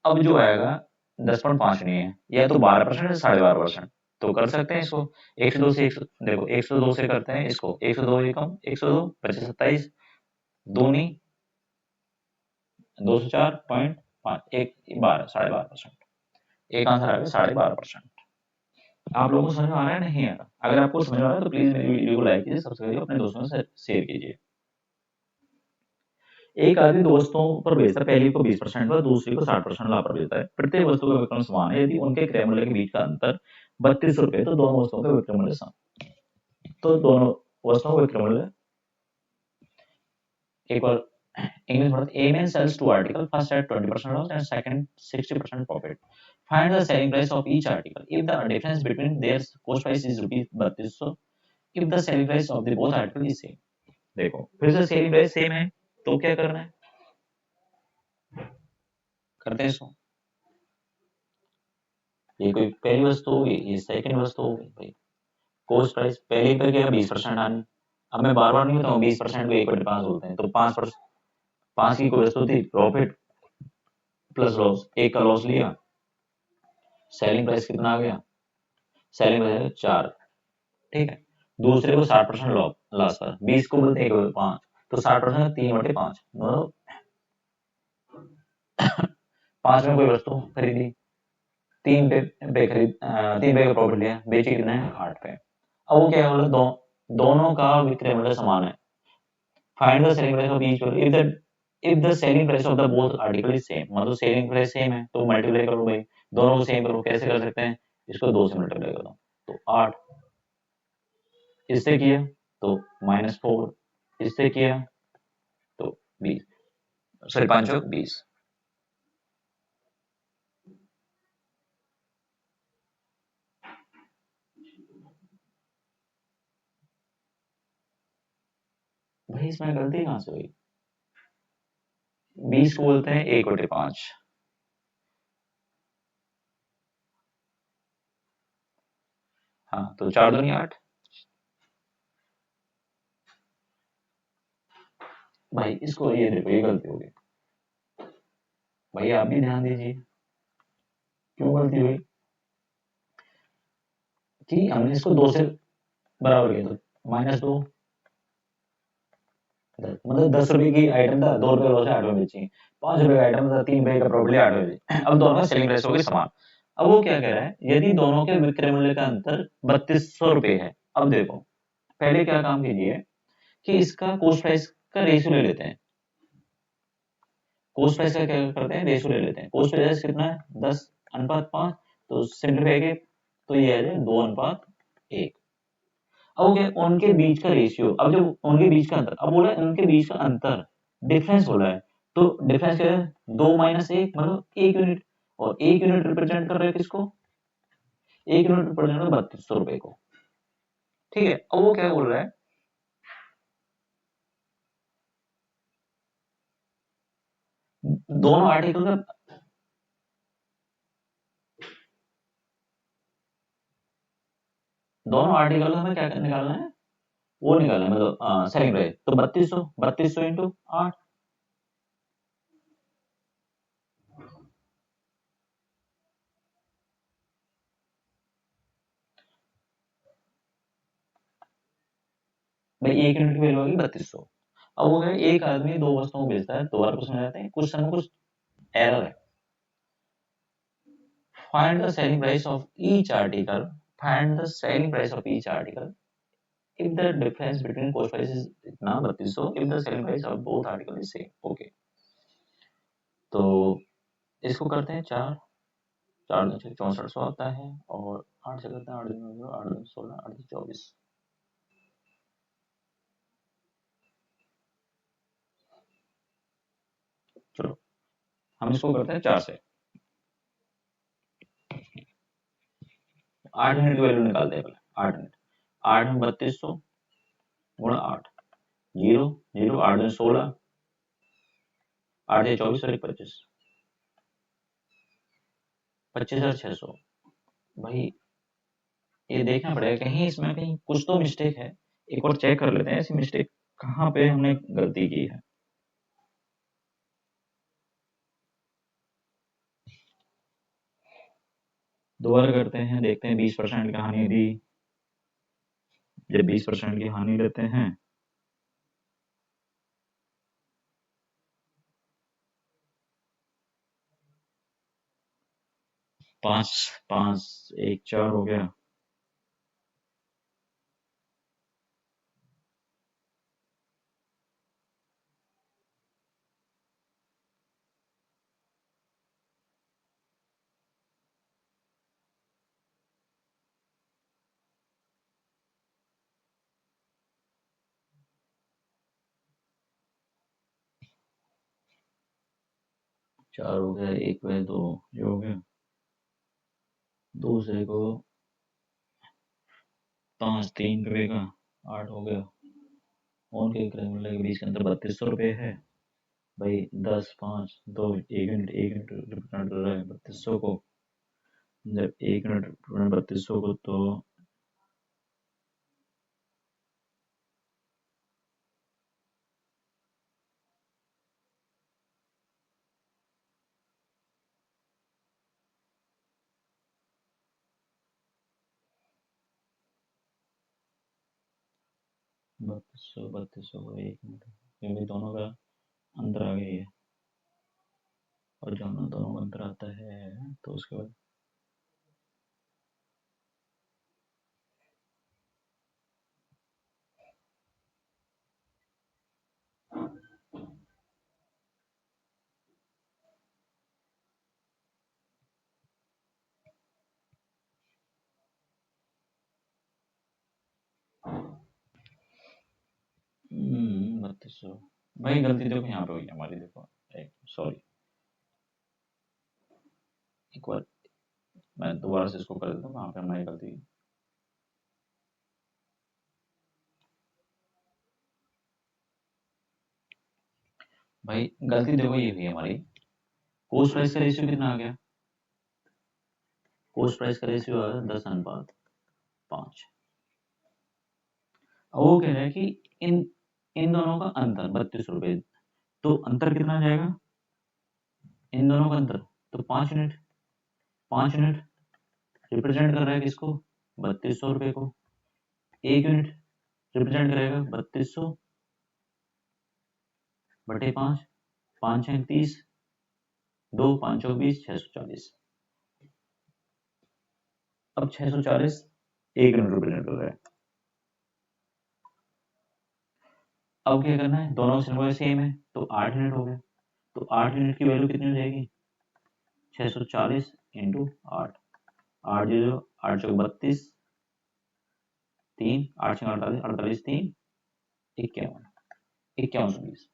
अब जो आएगा 10.5 नहीं है, या तो 12% या 12.5%। तो कर सकते हैं इसको 102 से 100, देखो 102 से करते हैं इसको 102 एकम 102 25 27 दूनी 204.5 एक 12 12.5%। एक आंसर आ गया 12.5%। आप लोगों को समझ में आ रहा है नहीं आ रहा, अगर आपको समझ में आ रहा है तो प्लीज मेरी वीडियो को लाइक कीजिए, सब्सक्राइब कीजिए, अपने दोस्तों से शेयर कीजिए। एक आदमी दो वस्तुओं पर बेचता है, पहली को 20% पर दूसरी को 60% लाभ पर बेचता है। प्रत्येक वस्तु का विक्रय समान है, यदि उनके क्रय मूल्य के बीच का अंतर 32 रुपए तो दोनों वस्तुओं का विक्रय मूल्य समान, तो दोनों वस्तुओं का विक्रय मूल्य एक बार इंग्लिश में A man sells two articles, first at 20% loss and second 60% profit. Find the selling price of each article. If the difference between their cost price is rupees 3200, if the selling price of the both article is same. देखो फिर से selling price same है तो क्या करना है, करते हैं इसको। ये कोई पहली वस्तु होगी, ये सेकंड वस्तु होगी भाई। कॉस्ट प्राइस पहले पे क्या 20% आनी, अब मैं बार बार नहीं बताऊँ 20% को 1/5 बोलते हैं, तो 5% 5 की कोई वस्तु थी, प्रॉफिट प्लस लॉस, एक का लॉस लिया, सेलिंग प्राइस कितना आ गया, सेलिंग प्राइस 4, ठीक है। दूसरे को 60% लॉस पर 20 को बोलते हैं 1/5, तो 60% 3/5 मतलब 5 में कोई वस्तु खरीदी, 3 पे खरीद 3 पे का प्रॉफिट लिया, बेची कितना है 8 पे। अब वो क्या बोला दोनों का विक्रय मूल्य समान है। Find the selling price of each, if the selling price of the both article is same, मतलब सेलिंग प्राइस सेम है तो मल्टीप्लाई करो भाई, दोनों को सेम करो। कैसे कर सकते हैं, इसको 2 से मल्टीप्लाई करो तो 8, इससे किया तो -4, इससे किया तो 20, सॉरी 5 चौक 20। भाई इसमें गलती कहाँ से हुई, 20 को बोलते हैं 1/5, हाँ, तो 4 दूनी 8। भाई इसको ये देखो, ये गलती हो गई भाई, आप भी ध्यान दीजिए क्यों गलती हुई कि हमने इसको 2 से बराबर किया, तो -2, मतलब 10 रुपए की आइटम था, 2 रुपए लॉस है, 8 में बेची। 5 रुपए का आइटम था, 3 रुपए का प्रॉफिट है, 8 में बेची। अब दोनों का सेलिंग प्राइस हो गई समान। अब वो क्या कह रहा है, यदि दोनों के विक्रय मूल्य का अंतर 3200 रुपए है। अब देखो, पहले क्या काम कीजिए कि इसका कॉस्ट प्राइस का रेशियो ले लेते हैं। कॉस्ट प्राइस का क्या करते हैं, रेशियो ले लेते हैं। कॉस्ट प्राइस कितना है, 10:5, तो सिंप्लीफाई के तो ये आ जाए 2:1। अब क्या, उनके बीच का रेशियो, अब जब उनके बीच का अंतर, अब बोला है उनके बीच का अंतर, डिफरेंस बोला है, तो डिफरेंस क्या है, 2 - 1 मतलब 1 यूनिट, और 1 यूनिट रिप्रेजेंट कर रहे हैं किसको, 1 यूनिट रिप्रेजेंट कर 3200 रुपए को। ठीक है, अब वो क्या बोल रहा है, दोनों आर्टिकल का, दोनों आर्टिकल का हमें क्या निकालना है, वो निकालना है, मतलब सेलिंग प्राइस। तो 3200 इंटू 8, भाई 1 यूनिट की वैल्यू होगी 3200। अब वो है, एक आदमी 2 वस्तुओं को बेचता है, 2 बार क्वेश्चन आ जाते हैं, क्वेश्चन में कुछ एरर है। Find the selling price of each article. Find the selling price of each article. If the difference between cost price is इतना 3200, if the selling price of both article is same. Okay. तो इसको करते हैं 4, 4 6400 आता है, और 8 से करते हैं 8 दिन 8 दिन 16, 8 दिन 24। चलो हम इसको करते हैं 4 से। 8 यूनिट की वैल्यू निकालते हैं पहले। 8 यूनिट, 8 में 3200 गुणा 8, 0 0, 8 दिन 16, 8 या 24 और 25, 25,600। भाई ये देखना पड़ेगा, कहीं इसमें कहीं कुछ तो मिस्टेक है। एक बार चेक कर लेते हैं ऐसी मिस्टेक कहाँ पे हमने गलती की है। दोबारा करते हैं, देखते हैं 20% की हानि दी। जब 20% की हानि लेते हैं, पांच 5 1 4 हो गया। चार हो गया, एक वे 2 ये हो गया, दूसरे को 5 3 रुपए का 8 हो गया। उनके क्रय मूल्य के बीच का अंतर 3200 रुपये है। भाई 10 5 2 1 यूनिट रिप्रेजेंट कर रहा है 3200 को। जब 1 यूनिट रिप्रेजेंट 3200 को, तो 3200 को 1 मिनट, क्योंकि दोनों का अंतर आ गया है, और जब ना दोनों का अंतर आता है तो उसके बाद बत्तीस सौ। भाई गलती देखो यहाँ पे हुई है हमारी, देखो, सॉरी, एक बार मैं दोबारा से इसको कर देता हूँ, वहाँ पे हमारी गलती। भाई गलती देखो ये हुई हमारी, कॉस्ट प्राइस का रेशियो कितना आ गया, कॉस्ट प्राइस का रेशियो आ गया 10:5। 5। वो कह रहा है कि इन इन दोनों का अंतर 32 रुपये, तो अंतर कितना आ जाएगा इन दोनों का अंतर? तो 5 यूनिट। 5 यूनिट रिप्रेजेंट कर रहा है किसको? 3200 रुपये को। 1 यूनिट रिप्रेजेंट करेगा 3200 बटे 5। 5 है 30, 2 5 20, 640। अब 640 1 यूनिट रिप्रेजेंट कर रहा है। अब क्या करना है? दोनों सिंबल सेम है तो 8 यूनिट हो गया। तो 8 यूनिट की वैल्यू कितनी हो जाएगी? 640 इंटू 8। 8 जीरो 8 चौक 32, 3 8 छः 48, 48 3 51, 5120।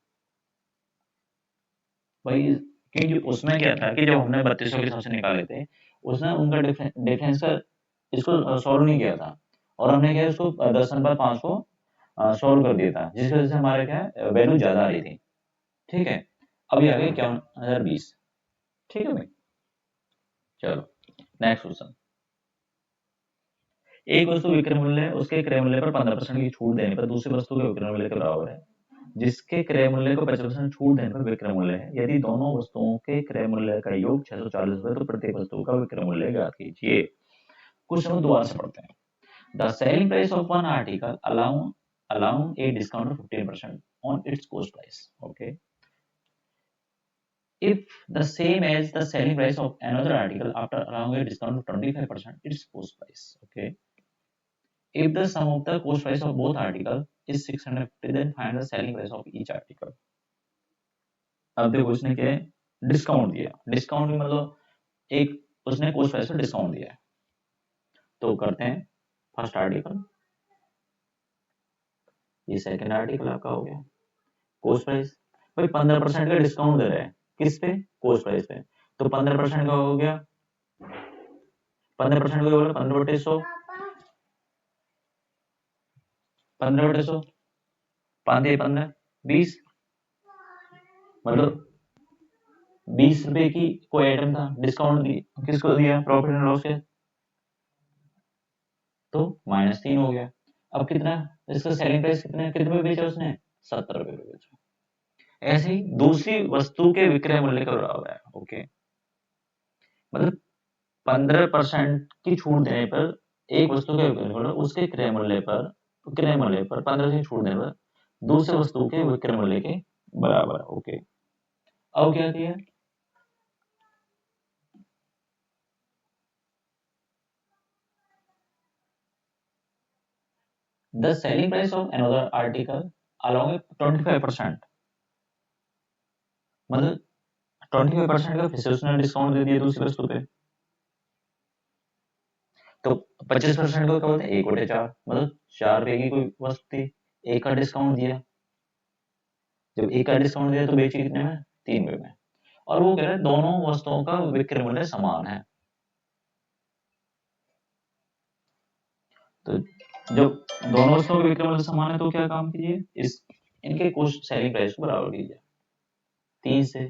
भाई क्योंकि उसमें क्या था कि जब हमने 3200 के हिसाब से निकाले थे, उसने उनका डिफरेंस का इसको सॉल्व नहीं किया था, और हमने क्या इसको 10 नंबर 5 को सॉल्व कर दिया था, जिस वजह से हमारे क्या वैल्यू ज्यादा आ रही थी। ठीक है, अभी आ गए 51,020। ठीक है भाई, चलो नेक्स्ट क्वेश्चन। एक वस्तु विक्रय मूल्य है, उसके क्रय मूल्य पर 15% की छूट देने पर दूसरी वस्तु के विक्रय मूल्य के बराबर है, जिसके क्रय मूल्य को 50% छूट देने पर विक्रय मूल्य है। यदि दोनों वस्तुओं के क्रय मूल्य का योग 640 रुपए, तो प्रत्येक वस्तु का विक्रय मूल्य ज्ञात कीजिए। कुछ हम दोबारा से पढ़ते हैं। The selling price of one article allowing a discount of 15% on its cost price. Okay. If the same as the selling price of another article after allowing a discount of 25% its cost price. Okay. If the sum of the cost price of both articles is 650, then find the selling price of each article. अब देखो उसने क्या discount दिया। Discount भी मतलब एक उसने coast price पर डिस्काउंट दिया है। तो करते हैं फर्स्ट आर्टिकल, ये सेकंड आर्टिकल आपका हो गया। कोस्ट प्राइस भाई 15% का डिस्काउंट दे रहा है किस पे? कोस्ट प्राइस पे। तो 15% का हो गया 15% का बोला 15/100, 15/100, 5 20, मतलब 20 रुपए की कोई आइटम था, डिस्काउंट किसको दिया? प्रॉफिट एंड लॉस के। तो -3 हो गया। अब कितना इसका सेलिंग प्राइस कितना, कितने में बेचा उसने? 70 रुपए में बेचा। ऐसे ही दूसरी वस्तु के विक्रय मूल्य के बराबर है। ओके, मतलब 15% की छूट देने पर एक वस्तु के विक्रय मूल्य उसके क्रय मूल्य पर 15 की छूट देने पर दूसरे वस्तु के विक्रय मूल्य के बराबर। ओके, अब क्या किया? The selling price of another article along with 25%, मतलब 25% का फिर से उसने डिस्काउंट दे दिया दूसरी वस्तु पे। तो 25% को क्या बोलते हैं? 1/4, मतलब 4 रुपए की कोई वस्तु थी, एक का डिस्काउंट दिया। जब एक का डिस्काउंट दिया तो बेची कितने में? 3 रुपए में। और वो कह रहा है दोनों वस्तुओं का विक्रय मूल्य समान है। तो जब दोनों वस्तुओं का विक्रय मूल्य समान है तो क्या काम कीजिए? इस इनके कोस्ट सेलिंग प्राइस को बराबर कीजिए। 3 से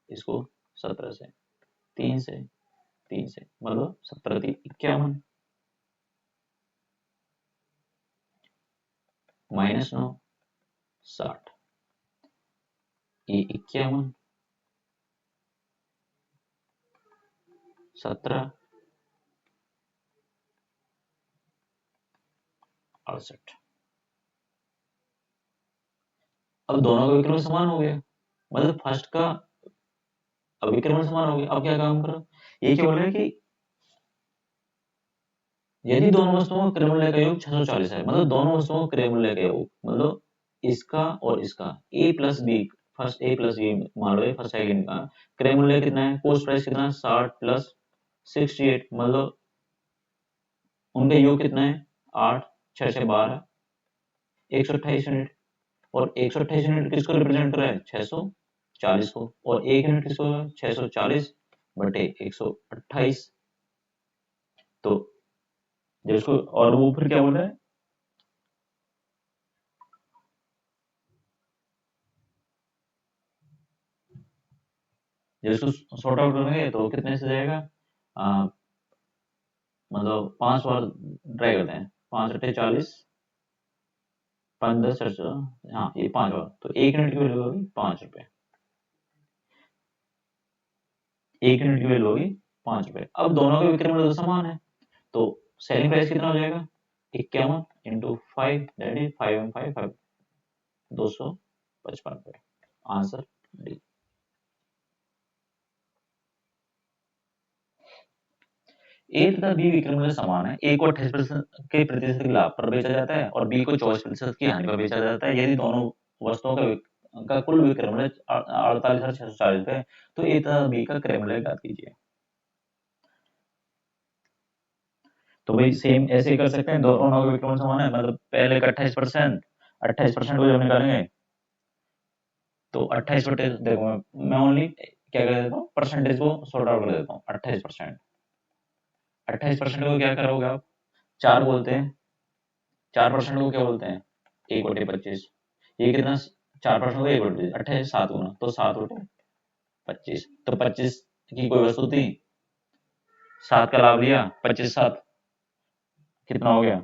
इसको 17 से, 3 से 3 से, मतलब 17 3 51, -9 60, ये 51 17 68। अब दोनों का विक्रय समान हो गया, मतलब फर्स्ट का विक्रय समान हो गया। अब क्या काम करो? ये क्या बोल रहा है कि यदि दोनों वस्तुओं का क्रय मूल्य का योग 640 है, मतलब दोनों वस्तुओं का क्रय मूल्य का योग, मतलब इसका और इसका a plus B, first a plus B मान लो, फर्स्ट सेकंड का क्रय मूल्य कितना है? कोस्ट प्राइस कितना है? 60 प्लस 68, मतलब उनका योग कितना है? 8 6 6 12, 128 यूनिट। और 128 यूनिट किसको रिप्रेजेंट कर रहा है? 640 को। और 1 यूनिट किसको? 640 बटे 128। तो जब इसको, और वो फिर क्या बोल रहा है? जब इसको सॉर्ट आउट करेंगे तो कितने से जाएगा? मतलब 5 बार ट्राई करते हैं। 5 अट्ठे 40, 5 10 हाँ ये 5 और, तो 1 यूनिट की वैल्यू होगी 5 रुपए। 1 यूनिट की वैल्यू होगी 5 रुपए। अब दोनों के विक्रय मूल्य तो समान है, तो सेलिंग प्राइस कितना हो जाएगा? 51 इंटू 5 दैट इज 5 255 रुपए। Answer D. ए तथा बी विक्रय मूल्य समान है। ए को 28% के प्रतिशत के लाभ पर बेचा जाता है और बी को 24% की हानि पर बेचा जाता है। यदि दोनों वस्तुओं का कुल विक्रय मूल्य 48,640 रुपए, तो ए तथा बी का क्रय मूल्य ज्ञात कीजिए। तो भाई सेम ऐसे ही कर सकते हैं, दोनों का विक्रय मूल्य समान है, मतलब पहले का 28% को जब निकालेंगे तो 28 बटे, देखो मैं ओनली क्या कर देता हूँ, परसेंटेज को सॉर्ट आउट कर देता हूँ। 28%, 28% को क्या करोगे आप, 4 बोलते हैं, 4% को क्या बोलते हैं, 1/25। ये कितना, 4% को 1/25, 28 7 गुना, तो 7/25। तो 25 की कोई वस्तु थी, 7 का लाभ लिया, 25 7 कितना हो गया,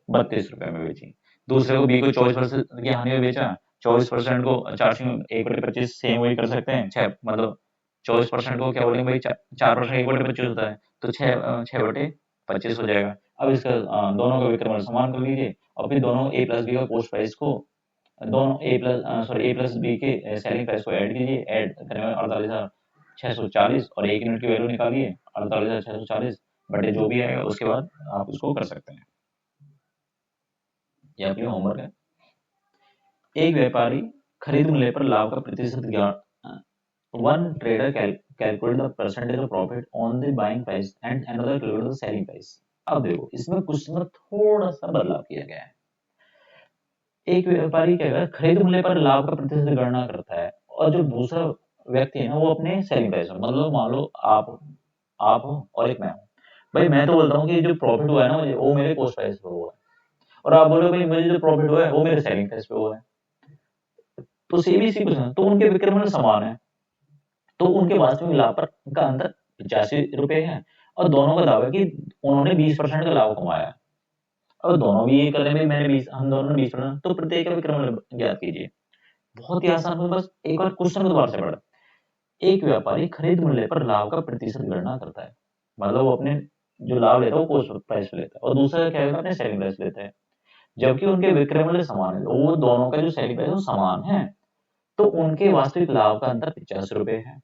32 रुपए में बेची। दूसरे को बी को 24% की हानि में बेचा, 24% को 4 से 1/25 सेम वही कर सकते हैं, 6 मतलब 24% को क्या बोलेंगे भाई, 4% 1/25 होता है, तो 6/25 हो जाएगा। अब इसका दोनों का विक्रय मूल्य समान कर लीजिए और फिर दोनों ए प्लस बी का कॉस्ट प्राइस को, दोनों ए प्लस बी के सेलिंग प्राइस को ऐड कीजिए। ऐड करने में 48,640 और 1 यूनिट की वैल्यू निकालिए 48,640 बटे जो भी आएगा, उसके बाद आप उसको कर सकते हैं। ये आपके होमवर्क है। एक व्यापारी खरीद मूल्य पर लाभ का प्रतिशत ज्ञान, one trader calculate the percentage of profit on the buying price and another calculate the selling price. अब देखो इसमें कुछ में थोड़ा सा बदलाव किया गया है। एक व्यापारी क्या करता है, खरीद मूल्य पर लाभ का प्रतिशत गणना करता है, और जो दूसरा व्यक्ति है ना, वो अपने सेलिंग प्राइस में, मतलब मान लो आप हो और एक मैं हूँ। भाई मैं तो बोलता हूँ कि जो प्रॉफिट हुआ है ना मुझे, वो मेरे कॉस्ट प्राइस पे हुआ है, और आप बोलो भाई मुझे जो प्रॉफिट हुआ है वो मेरे सेलिंग प्राइस पे हुआ है, तो सेम ही सी कुछ है, तो उनके विक्रय मूल्य समान है, तो उनके वास्तविक लाभ पर का अंतर 85 रुपए है, और दोनों का दावा है कि उन्होंने 20% का लाभ कमाया है। अब दोनों भी ये कर रहे हैं, मैंने 20, हम दोनों ने 20%, तो प्रत्येक का विक्रय मूल्य ज्ञात कीजिए। बहुत ही आसान है, बस एक बार क्वेश्चन दोबारा से पढ़ा। एक व्यापारी खरीद मूल्य पर लाभ का प्रतिशत गणना करता है, मतलब वो अपने जो लाभ लेता है वो कॉस्ट प्राइस पे लेता है, और दूसरा क्या है, अपने सेलिंग प्राइस लेता है, जबकि उनके विक्रय मूल्य समान है, वो दोनों का जो सेलिंग प्राइस है वो समान है, तो उनके वास्तविक लाभ का अंतर 85 रुपए है,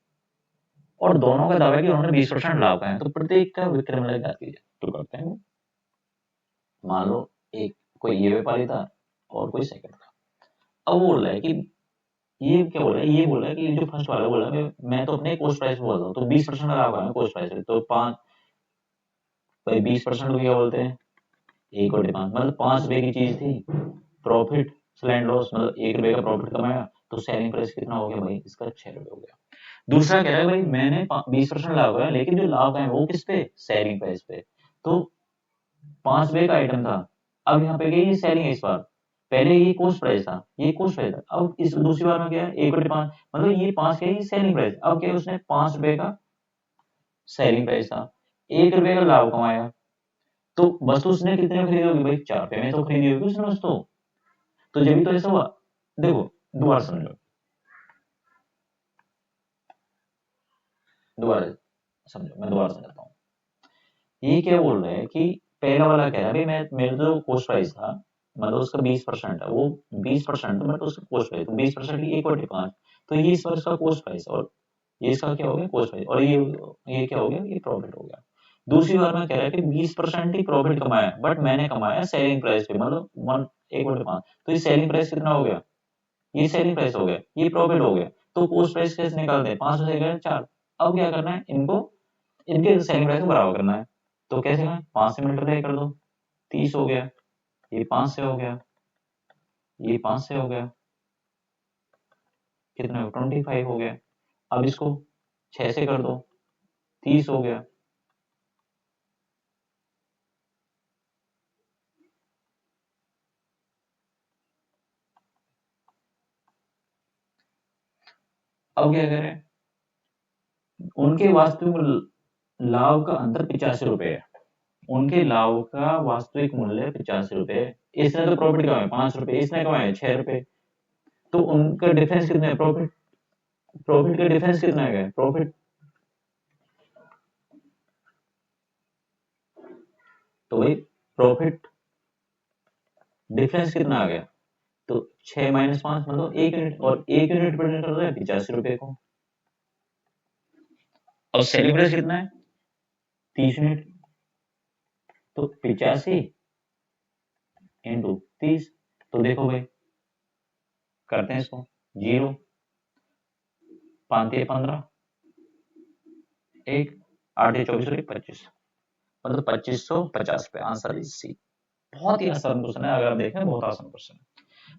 और दोनों का दावा है कि उन्होंने 20% लाभ पाया है, तो प्रत्येक का विक्रय मूल्य ज्ञात कीजिए। तो करते हैं, मान लो एक कोई ये व्यापारी था और कोई सेकंड था। अब वो बोल रहा है कि ये क्या बोल रहा है, ये बोल रहा है कि जो फर्स्ट वाला बोल रहा है मैं तो अपने कॉस्ट प्राइस पे बोल रहा हूँ, तो 20% लाभ आया कॉस्ट प्राइस पे, तो 5 भाई 20% को क्या बोलते हैं, 1/5, मतलब 5 रुपए की चीज थी, प्रॉफिट एंड लॉस, मतलब 1 रुपए का प्रॉफिट कमाया, तो सेलिंग प्राइस कितना हो गया भाई, इसका 6 रुपए हो गया। दूसरा कह रहा है भाई मैंने 20% लाभ है, लेकिन जो लाभ है वो किस पे, सेलिंग प्राइस पे, तो 5 रुपए का आइटम था, अब यहाँ पे ये सेलिंग है इस बार, पहले ये कॉस्ट प्राइस था, ये कॉस्ट प्राइस था, अब इस दूसरी बार में क्या है, 1/5, मतलब ये 5 का ही सेलिंग प्राइस, अब क्या है, उसने 5 रुपए का सेलिंग प्राइस था, 1 रुपए का लाभ कमाया, तो वस्तु उसने कितने में खरीदी होगी भाई, 4 रुपए में तो खरीदी होगी उसने वस्तु, तो जब भी तो ऐसा हुआ। देखो दोबारा समझो, दोबारा समझो, मैं दोबारा समझाता हूँ। ये क्या बोल रहे हैं कि पहला वाला कह रहा है भाई मैं, मेरा जो कॉस्ट प्राइस था, मतलब उसका 20% है, वो 20% बट उसका कॉस्ट प्राइस, तो 20% की 1/5, तो ये इस वर्ष का कॉस्ट प्राइस, और ये इसका क्या हो गया, कॉस्ट प्राइस, और ये क्या हो गया, ये प्रॉफिट हो गया। दूसरी बार में कह रहा है कि 20% ही प्रॉफिट कमाया, बट मैंने कमाया सेलिंग प्राइस पे, मतलब 1/5, तो ये सेलिंग प्राइस कितना हो गया, ये सेलिंग प्राइस हो गया, ये प्रॉफिट हो गया, तो कॉस्ट प्राइस कैसे निकालते हैं, 5 से गए 4, अब क्या करना है, इनको इनके सेलिंग प्राइस को बराबर करना है, तो कैसे करें, 5 से मल्टीप्लाई कर दो, 30 हो गया, ये 5 से हो गया, ये 5 से हो गया, कितना 25 हो गया, अब इसको 6 से कर दो, 30 हो गया। अब क्या करें, उनके वास्तविक लाभ का अंतर 85 रुपए है, उनके लाभ का वास्तविक मूल्य 85 रुपए। इसने तो प्रॉफिट कमाया 5 रुपए, इसने कमाया 6 रुपए। तो उनका डिफरेंस कितना है? प्रॉफिट प्रॉफिट का डिफरेंस कितना है? प्रॉफिट तो वही प्रॉफिट डिफरेंस कितना आ गया? तो 6 माइनस 5 मतलब 1 यूनिट, और 1 यूनिट रिप्रेजेंट कर रहा है 85 रुपए को। और सेलिंग प्राइस कितना है? 30 यूनिट। तो 85 इंटू 30। तो देखो भाई, करते हैं इसको, 0 5 15 1 8 24 25, मतलब 2550 रुपए। Answer is C. बहुत ही आसान क्वेश्चन है, अगर आप देखें बहुत आसान क्वेश्चन है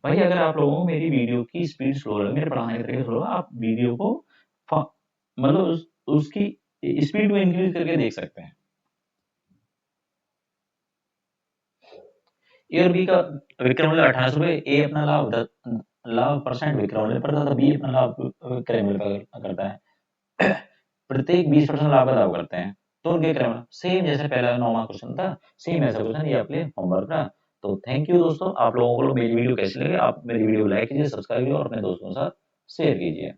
भाई। अगर आप लोगों को मेरी वीडियो की स्पीड स्लो लगे, मेरे पढ़ाने का तरीका स्लो, आप वीडियो को मतलब उसकी स्पीड को इंक्रीज करके देख सकते हैं। ए और बी का विक्रय मूल्य 1800 रुपए। ए अपना लाभ परसेंट विक्रय मूल्य पर था, बी अपना लाभ विक्रय मूल्य पर करता है। प्रत्येक 20% लाभ का दावा करते हैं। तो उनके क्रम सेम जैसे पहला नॉर्मल क्वेश्चन था, सेम ऐसा क्वेश्चन ये आपके होमवर्क था। तो थैंक यू दोस्तों। आप लोगों को मेरी वीडियो कैसी लगे, आप मेरी वीडियो लाइक कीजिए, सब्सक्राइब कीजिए और अपने दोस्तों के साथ शेयर कीजिए।